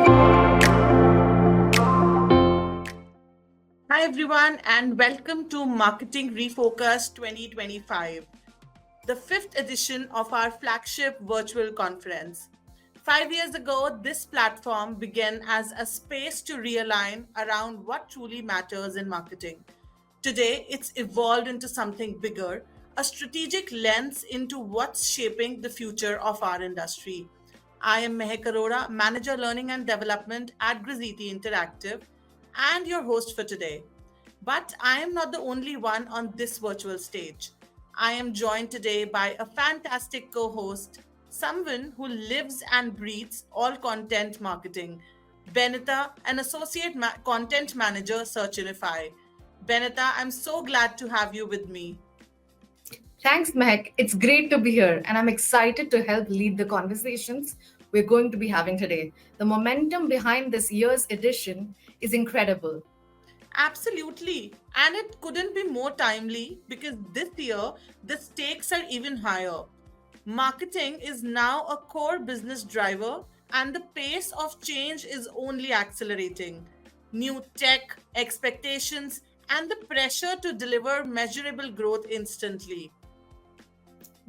Hi, everyone, and welcome to Marketing Refocus 2025, the fifth edition of our flagship virtual conference. 5 years ago, this platform began as a space to realign around what truly matters in marketing. Today, it's evolved into something bigger, a strategic lens into what's shaping the future of our industry. I am Mehek Arora, Manager Learning and Development at Grazitti Interactive, and your host for today. But I am not the only one on this virtual stage. I am joined today by a fantastic co host, someone who lives and breathes all content marketing. Benita, an associate content manager, Searchify. Benita, I'm so glad to have you with me. Thanks, Mehak. It's great to be here, and I'm excited to help lead the conversations we're going to be having today. The momentum behind this year's edition is incredible. Absolutely. And it couldn't be more timely because this year the stakes are even higher. Marketing is now a core business driver, and the pace of change is only accelerating. New tech, expectations, and the pressure to deliver measurable growth instantly.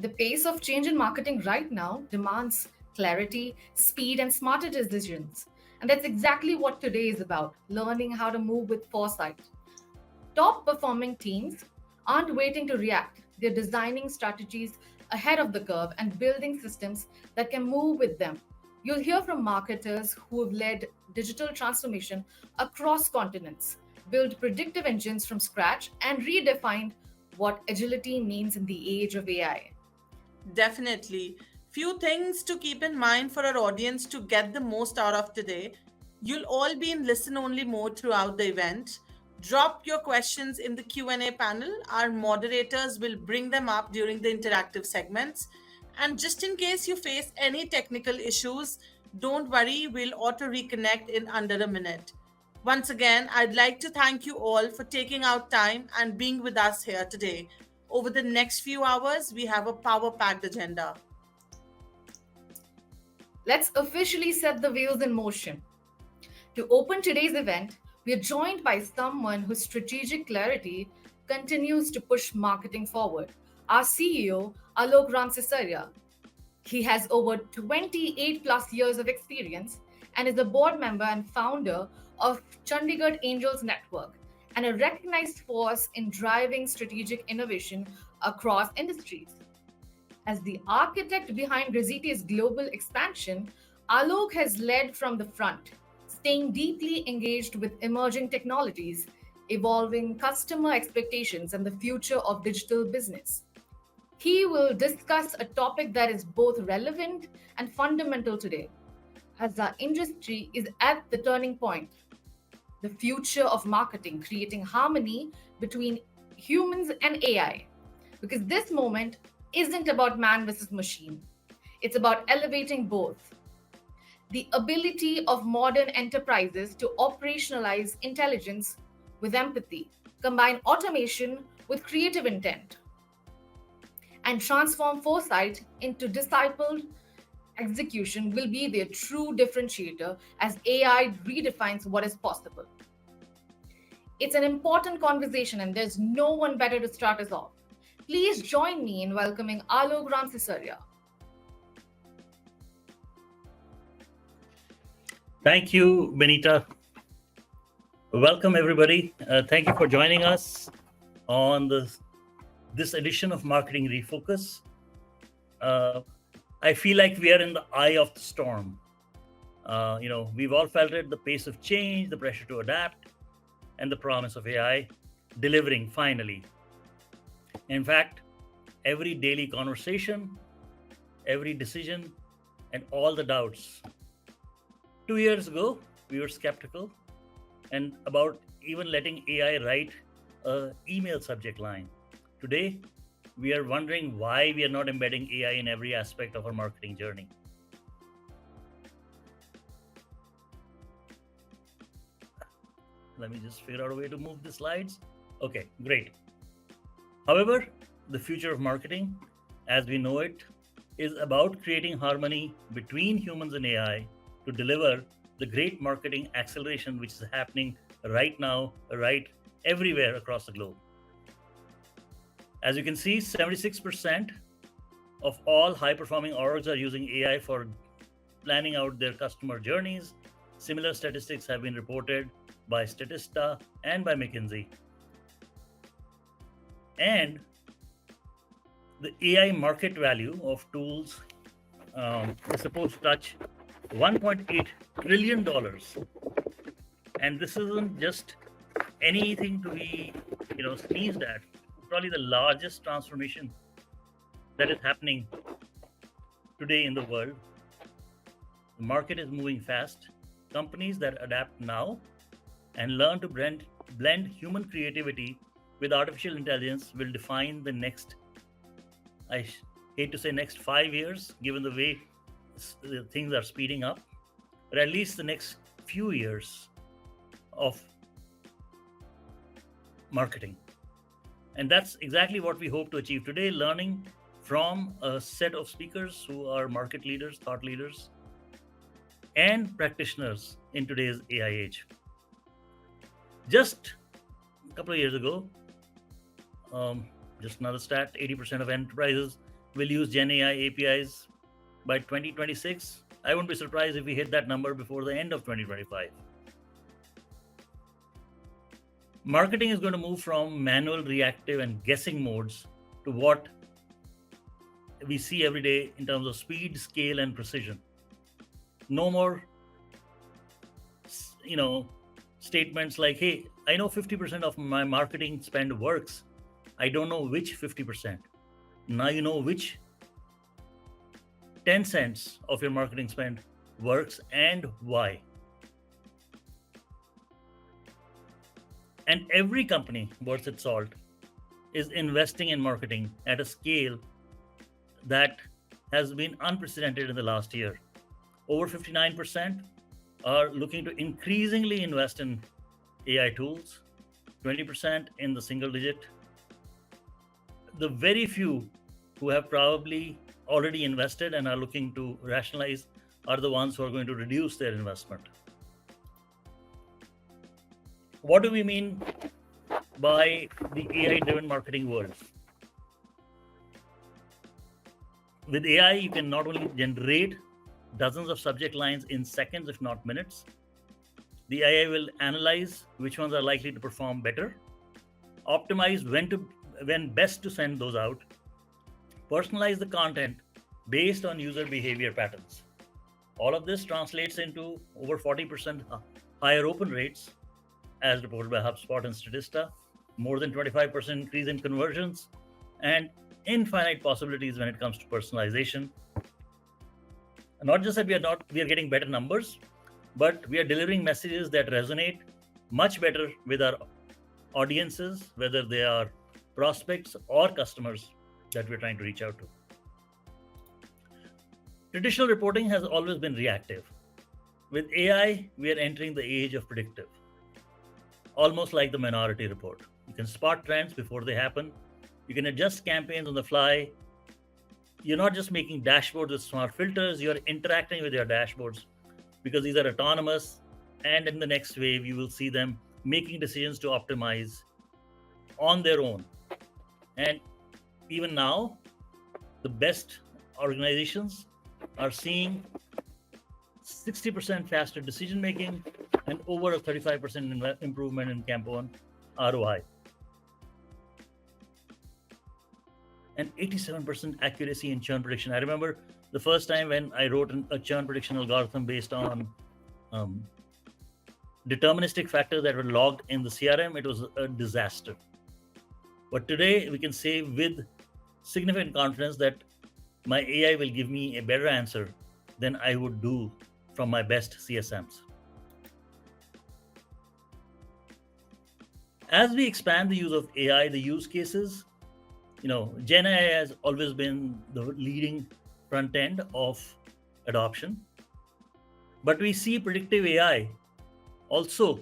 The pace of change in marketing right now demands clarity, speed, and smarter decisions. And that's exactly what today is about learning how to move with foresight. Top performing teams aren't waiting to react, they're designing strategies ahead of the curve and building systems that can move with them. You'll hear from marketers who have led digital transformation across continents, built predictive engines from scratch, and redefined what agility means in the age of AI. Definitely. Few things to keep in mind for our audience to get the most out of today. You'll all be in listen only mode throughout the event. Drop your questions in the Q&A panel. Our moderators will bring them up during the interactive segments. And just in case you face any technical issues, don't worry, we'll auto reconnect in under a minute. Once again, I'd like to thank you all for taking out time and being with us here today. Over the next few hours, we have a power packed agenda. Let's officially set the wheels in motion. To open today's event, we are joined by someone whose strategic clarity continues to push marketing forward. Our CEO, Alok Ramsisaria. He has over 28 plus years of experience and is a board member and founder of Chandigarh Angels Network and a recognized force in driving strategic innovation across industries. As the architect behind Grazitti's global expansion, Alok has led from the front, staying deeply engaged with emerging technologies, evolving customer expectations, and the future of digital business. He will discuss a topic that is both relevant and fundamental today, as our industry is at the turning point, the future of marketing, creating harmony between humans and AI. Because this moment isn't about man versus machine, it's about elevating both. The ability of modern enterprises to operationalize intelligence with empathy, combine automation with creative intent, and transform foresight into discipled execution will be their true differentiator as AI redefines what is possible. It's an important conversation, and there's no one better to start us off. Please join me in welcoming Alok Ramsisaria. Thank you, Benita. Welcome, everybody. Thank you for joining us on this edition of Marketing Refocus. I feel like we are in the eye of the storm. We've all felt it, the pace of change, the pressure to adapt, and the promise of AI delivering finally. In fact, every daily conversation, every decision, and all the doubts. 2 years ago, we were skeptical and about even letting AI write an email subject line. Today, we are wondering why we are not embedding AI in every aspect of our marketing journey. Let me just figure out a way to move the slides. Okay, great. However, the future of marketing, as we know it, is about creating harmony between humans and AI to deliver the great marketing acceleration which is happening right now, right everywhere across the globe. As you can see, 76% of all high performing orgs are using AI for planning out their customer journeys. Similar statistics have been reported by Statista and by McKinsey. And the AI market value of tools is supposed to touch $1.8 trillion. And this isn't just anything to be, sneezed at. Probably the largest transformation that is happening today in the world. The market is moving fast. Companies that adapt now and learn to blend human creativity with artificial intelligence will define the next, I hate to say next 5 years, given the way things are speeding up, but at least the next few years of marketing. And that's exactly what we hope to achieve today, learning from a set of speakers who are market leaders, thought leaders, and practitioners in today's AI age. Just a couple of years ago, just another stat, 80% of enterprises will use Gen AI APIs by 2026. I wouldn't be surprised if we hit that number before the end of 2025. Marketing is going to move from manual, reactive, and guessing modes to what we see every day in terms of speed, scale, and precision. No more, statements like, hey, I know 50% of my marketing spend works. I don't know which 50%. Now you know which 10 cents of your marketing spend works and why. And every company worth its salt is investing in marketing at a scale that has been unprecedented in the last year. Over 59% are looking to increasingly invest in AI tools, 20% in the single digit. The very few who have probably already invested and are looking to rationalize are the ones who are going to reduce their investment. What do we mean by the AI-driven marketing world? With AI, you can not only generate dozens of subject lines in seconds, if not minutes. The AI will analyze which ones are likely to perform better, optimize when best to send those out, personalize the content based on user behavior patterns. All of this translates into over 40% higher open rates, as reported by HubSpot and Statista, more than 25% increase in conversions, and infinite possibilities when it comes to personalization. Not just that we are getting better numbers, but we are delivering messages that resonate much better with our audiences, whether they are prospects or customers that we're trying to reach out to. Traditional reporting has always been reactive. With AI, we are entering the age of predictive, almost like the Minority Report. You can spot trends before they happen. You can adjust campaigns on the fly. You're not just making dashboards with smart filters, you're interacting with your dashboards because these are autonomous. And in the next wave, you will see them making decisions to optimize on their own. And even now, the best organizations are seeing 60% faster decision making and over a 35% improvement in campaign ROI. And 87% accuracy in churn prediction. I remember the first time when I wrote a churn prediction algorithm based on deterministic factors that were logged in the CRM, it was a disaster. But today we can say with significant confidence that my AI will give me a better answer than I would do from my best CSMs. As we expand the use of AI, the use cases, Gen AI has always been the leading front end of adoption. But we see predictive AI also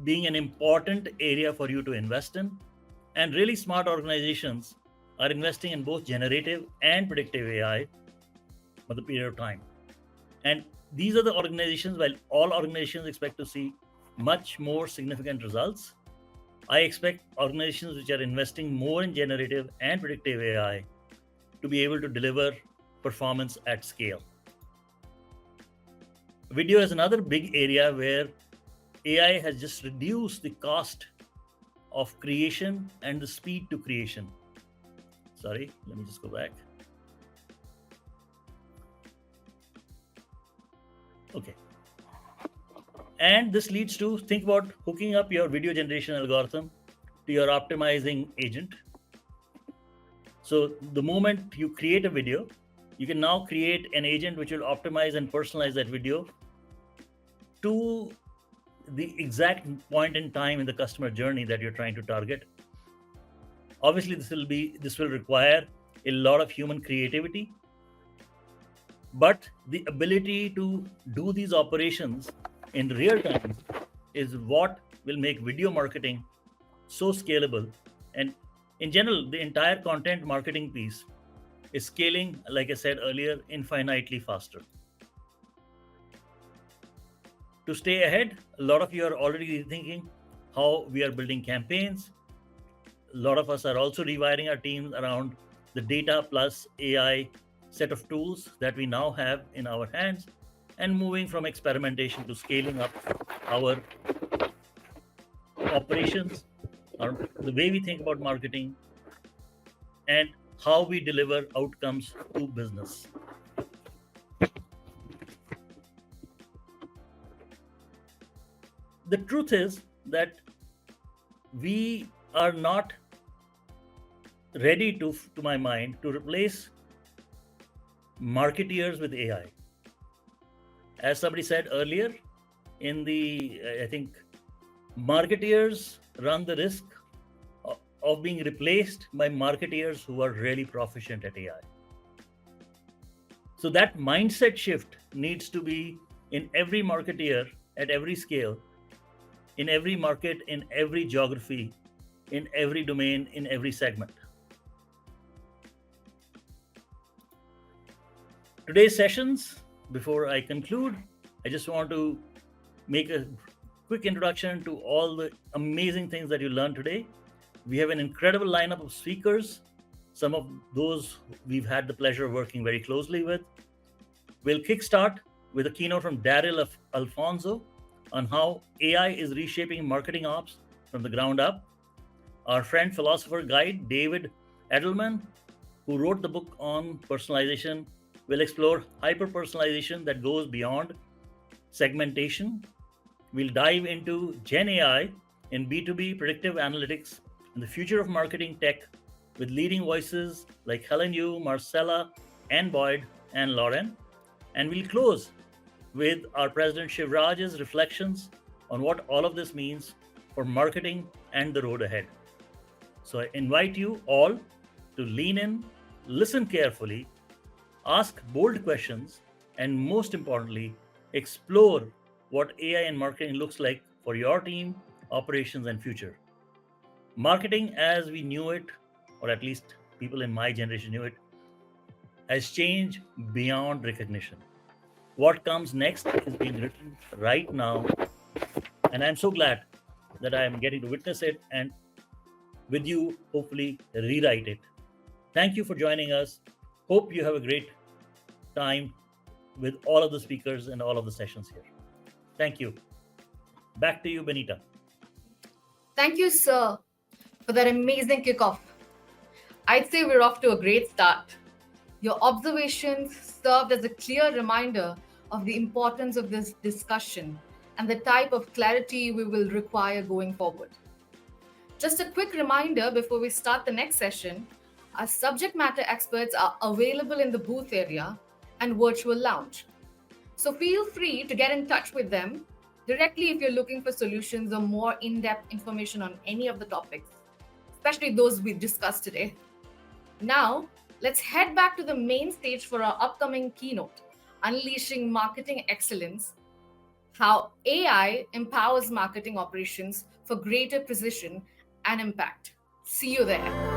being an important area for you to invest in. And really smart organizations are investing in both generative and predictive AI for the period of time. And These are the organizations, while all organizations expect to see much more significant results, I expect organizations which are investing more in generative and predictive AI to be able to deliver performance at scale. Video is another big area where AI has just reduced the cost of creation and the speed to creation. Sorry, let me just go back. Okay. And this leads to think about hooking up your video generation algorithm to your optimizing agent. So the moment you create a video, you can now create an agent which will optimize and personalize that video to the exact point in time in the customer journey that you're trying to target. Obviously, this will require a lot of human creativity, but the ability to do these operations in real time is what will make video marketing so scalable. And in general, the entire content marketing piece is scaling, like I said earlier, infinitely faster. To stay ahead, a lot of you are already thinking how we are building campaigns. A lot of us are also rewiring our teams around the data plus AI set of tools that we now have in our hands, and moving from experimentation to scaling up our operations, the way we think about marketing, and how we deliver outcomes to business. The truth is that we are not ready to my mind, to replace marketeers with AI. As somebody said earlier, I think marketeers run the risk of being replaced by marketeers who are really proficient at AI. So that mindset shift needs to be in every marketeer at every scale, in every market, in every geography, in every domain, in every segment. Today's sessions, before I conclude, I just want to make a quick introduction to all the amazing things that you learned today. We have an incredible lineup of speakers. Some of those we've had the pleasure of working very closely with. We'll kickstart with a keynote from Daryl Alfonso on how AI is reshaping marketing ops from the ground up. Our friend, philosopher guide, David Edelman, who wrote the book on personalization, will explore hyper-personalization that goes beyond segmentation. We'll dive into Gen AI in B2B predictive analytics and the future of marketing tech with leading voices like Helen Yu, Marcella, Ann Boyd, and Lauren. And we'll close with our President Shivraj's reflections on what all of this means for marketing and the road ahead. So I invite you all to lean in, listen carefully, ask bold questions, and most importantly, explore what AI and marketing looks like for your team, operations, and future. Marketing as we knew it, or at least people in my generation knew it, has changed beyond recognition. What comes next is being written right now, and I'm so glad that I am getting to witness it and with you, hopefully, rewrite it. Thank you for joining us. Hope you have a great time with all of the speakers and all of the sessions here. Thank you. Back to you, Benita. Thank you, sir, for that amazing kickoff. I'd say we're off to a great start. Your observations served as a clear reminder of the importance of this discussion and the type of clarity we will require going forward. Just a quick reminder before we start the next session, our subject matter experts are available in the booth area and virtual lounge. So feel free to get in touch with them directly if you're looking for solutions or more in-depth information on any of the topics, especially those we discussed today. Now, let's head back to the main stage for our upcoming keynote, Unleashing Marketing Excellence, how AI empowers marketing operations for greater precision and impact. See you there.